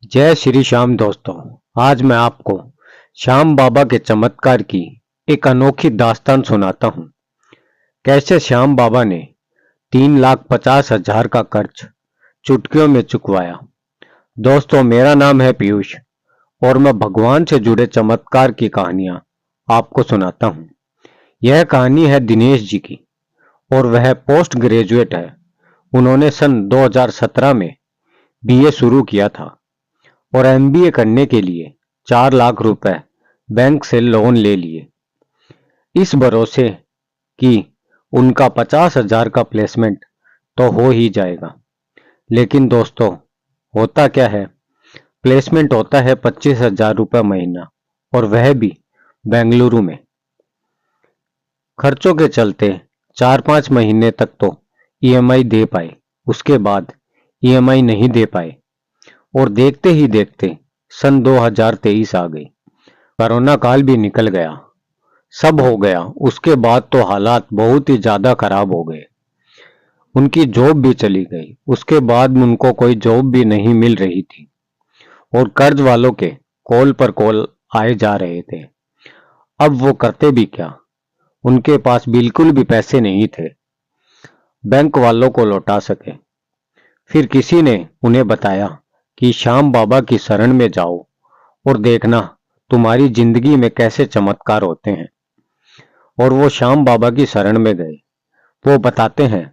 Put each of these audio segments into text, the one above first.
जय श्री श्याम दोस्तों। आज मैं आपको श्याम बाबा के चमत्कार की एक अनोखी दास्तान सुनाता हूँ। कैसे श्याम बाबा ने 3,50,000 का कर्ज चुटकियों में चुकवाया। दोस्तों, मेरा नाम है पीयूष और मैं भगवान से जुड़े चमत्कार की कहानियां आपको सुनाता हूँ। यह कहानी है दिनेश जी की और वह पोस्ट ग्रेजुएट है। उन्होंने सन 2017 में बीए शुरू किया था और एमबीए करने के लिए 4 लाख रुपए बैंक से लोन ले लिए, इस भरोसे कि उनका 50,000 का प्लेसमेंट तो हो ही जाएगा। लेकिन दोस्तों, होता क्या है, प्लेसमेंट होता है 25,000 रुपये महीना और वह भी बेंगलुरु में। खर्चों के चलते 4-5 महीने तक तो ईएमआई दे पाए, उसके बाद ईएमआई नहीं दे पाए और देखते ही देखते सन 2023 आ गई। कोरोना काल भी निकल गया, सब हो गया। उसके बाद तो हालात बहुत ही ज्यादा खराब हो गए। उनकी जॉब भी चली गई, उसके बाद उनको कोई जॉब भी नहीं मिल रही थी और कर्ज वालों के कॉल पर कॉल आए जा रहे थे। अब वो करते भी क्या, उनके पास बिल्कुल भी पैसे नहीं थे बैंक वालों को लौटा सके। फिर किसी ने उन्हें बताया कि श्याम बाबा की शरण में जाओ और देखना तुम्हारी जिंदगी में कैसे चमत्कार होते हैं। और वो श्याम बाबा की शरण में गए। वो बताते हैं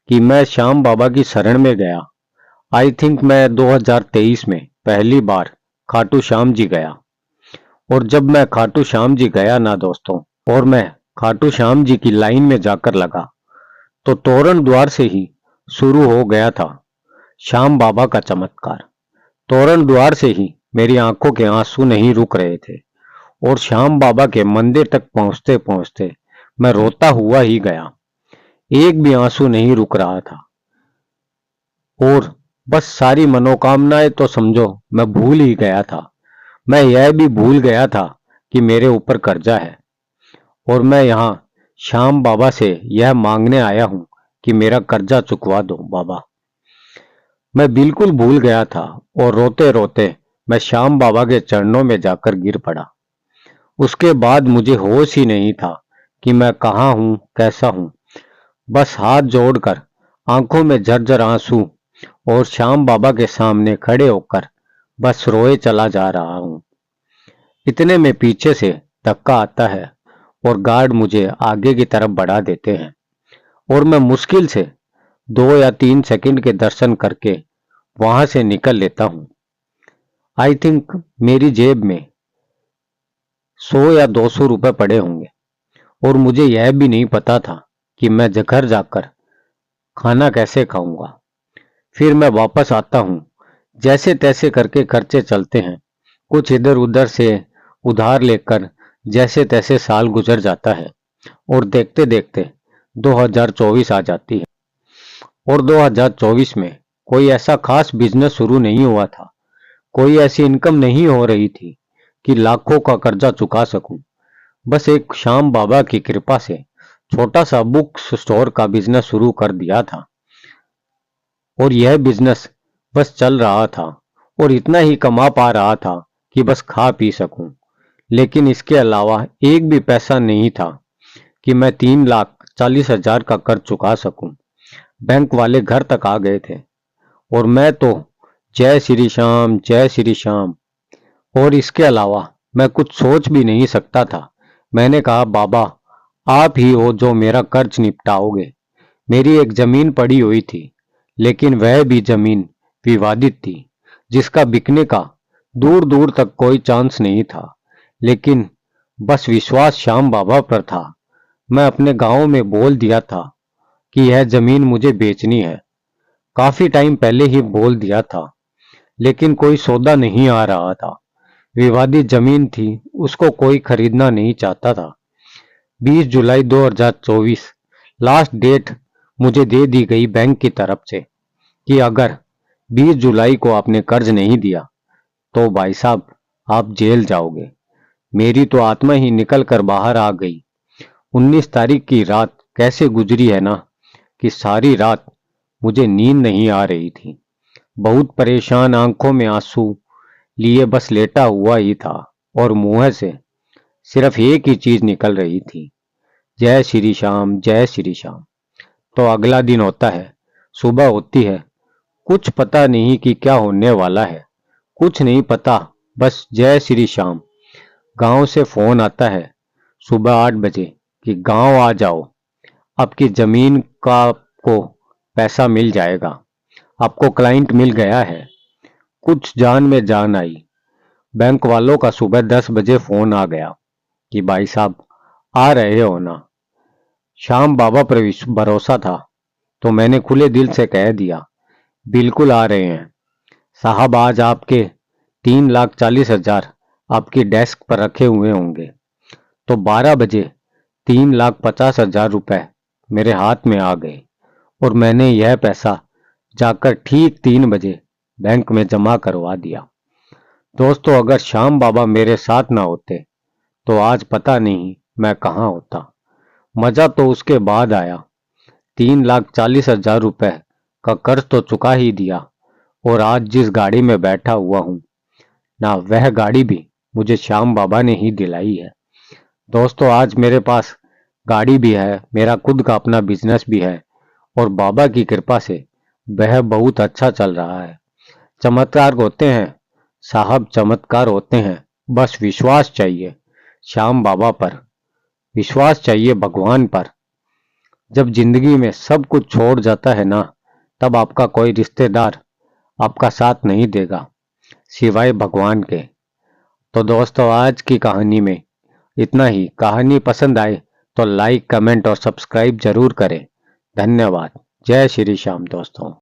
कि मैं श्याम बाबा की शरण में गया। आई थिंक मैं 2023 में पहली बार खाटू श्याम जी गया। और जब मैं खाटू श्याम जी गया ना दोस्तों, और मैं खाटू श्याम जी की लाइन में जाकर लगा, तो तोरण द्वार से ही शुरू हो गया था श्याम बाबा का चमत्कार। तोरण द्वार से ही मेरी आंखों के आंसू नहीं रुक रहे थे और श्याम बाबा के मंदिर तक पहुंचते पहुंचते मैं रोता हुआ ही गया। एक भी आंसू नहीं रुक रहा था और बस सारी मनोकामनाएं तो समझो मैं भूल ही गया था। मैं यह भी भूल गया था कि मेरे ऊपर कर्जा है और मैं यहाँ श्याम बाबा से यह मांगने आया हूँ कि मेरा कर्जा चुकवा दो बाबा। मैं बिल्कुल भूल गया था और रोते रोते मैं श्याम बाबा के चरणों में जाकर गिर पड़ा। उसके बाद मुझे होश ही नहीं था कि मैं कहाँ हूँ, कैसा हूँ। बस हाथ जोड़कर आंखों में झरझर आंसू और श्याम बाबा के सामने खड़े होकर बस रोए चला जा रहा हूँ। इतने में पीछे से धक्का आता है और गार्ड मुझे आगे की तरफ बढ़ा देते हैं और मैं मुश्किल से 2 या 3 सेकंड के दर्शन करके वहां से निकल लेता हूँ। आई थिंक मेरी जेब में 100 या 200 रुपए पड़े होंगे और मुझे यह भी नहीं पता था कि मैं घर जाकर खाना कैसे खाऊंगा। फिर मैं वापस आता हूँ, जैसे तैसे करके खर्चे चलते हैं, कुछ इधर उधर से उधार लेकर जैसे तैसे साल गुजर जाता है और देखते देखते 2024 आ जाती है। और 2024 में कोई ऐसा खास बिजनेस शुरू नहीं हुआ था, कोई ऐसी इनकम नहीं हो रही थी कि लाखों का कर्जा चुका सकूं। बस एक श्याम बाबा की कृपा से छोटा सा बुक स्टोर का बिजनेस शुरू कर दिया था और यह बिजनेस बस चल रहा था और इतना ही कमा पा रहा था कि बस खा पी सकूं। लेकिन इसके अलावा एक भी पैसा नहीं था कि मैं 3,40,000 का कर्ज चुका सकूं। बैंक वाले घर तक आ गए थे और मैं तो जय श्री श्याम, जय श्री श्याम। और इसके अलावा मैं कुछ सोच भी नहीं सकता था। मैंने कहा, बाबा आप ही हो जो मेरा कर्ज निपटाओगे। मेरी एक जमीन पड़ी हुई थी, लेकिन वह भी जमीन विवादित थी, जिसका बिकने का दूर दूर तक कोई चांस नहीं था। लेकिन बस विश्वास श्याम बाबा पर था। मैं अपने गांव में बोल दिया था कि यह जमीन मुझे बेचनी है। काफी टाइम पहले ही बोल दिया था, लेकिन कोई सौदा नहीं आ रहा था। विवादित जमीन थी, उसको कोई खरीदना नहीं चाहता था। 20 जुलाई 2024 लास्ट डेट मुझे दे दी गई बैंक की तरफ से कि अगर 20 जुलाई को आपने कर्ज नहीं दिया तो भाई साहब आप जेल जाओगे। मेरी तो आत्मा ही निकल कर बाहर आ गई। 19 तारीख की रात कैसे गुजरी है ना, कि सारी रात मुझे नींद नहीं आ रही थी। बहुत परेशान, आंखों में आंसू लिए बस लेटा हुआ ही था और मुंह से सिर्फ एक ही चीज निकल रही थी, जय श्री श्याम, जय श्री श्याम। तो अगला दिन होता है, सुबह होती है, कुछ पता नहीं कि क्या होने वाला है, कुछ नहीं पता, बस जय श्री श्याम। गांव से फोन आता है सुबह 8 बजे कि गांव आ जाओ, आपकी जमीन का को पैसा मिल जाएगा, आपको क्लाइंट मिल गया है। कुछ जान में जान आई। बैंक वालों का सुबह 10 बजे फोन आ गया कि भाई साहब आ रहे हो ना। श्याम बाबा पर भरोसा था तो मैंने खुले दिल से कह दिया, बिल्कुल आ रहे हैं साहब, आज आपके 3,40,000 आपकी डेस्क पर रखे हुए होंगे। तो 12 बजे 3,50,000 रुपए मेरे हाथ में आ गए और मैंने यह पैसा जाकर ठीक 3 बजे बैंक में जमा करवा दिया। दोस्तों, अगर श्याम बाबा मेरे साथ ना होते तो आज पता नहीं मैं कहाँ होता। मजा तो उसके बाद आया। 3,40,000 रुपए का कर्ज तो चुका ही दिया और आज जिस गाड़ी में बैठा हुआ हूं ना, वह गाड़ी भी मुझे श्याम बाबा ने ही दिलाई है। दोस्तों, आज मेरे पास गाड़ी भी है, मेरा खुद का अपना बिजनेस भी है और बाबा की कृपा से वह बहुत अच्छा चल रहा है। चमत्कार होते हैं साहब, चमत्कार होते हैं। बस विश्वास चाहिए श्याम बाबा पर, विश्वास चाहिए भगवान पर। जब जिंदगी में सब कुछ छोड़ जाता है ना, तब आपका कोई रिश्तेदार आपका साथ नहीं देगा सिवाय भगवान के। तो दोस्तों, आज की कहानी में इतना ही। कहानी पसंद आए तो लाइक, कमेंट और सब्सक्राइब जरूर करें। धन्यवाद। जय श्री श्याम दोस्तों।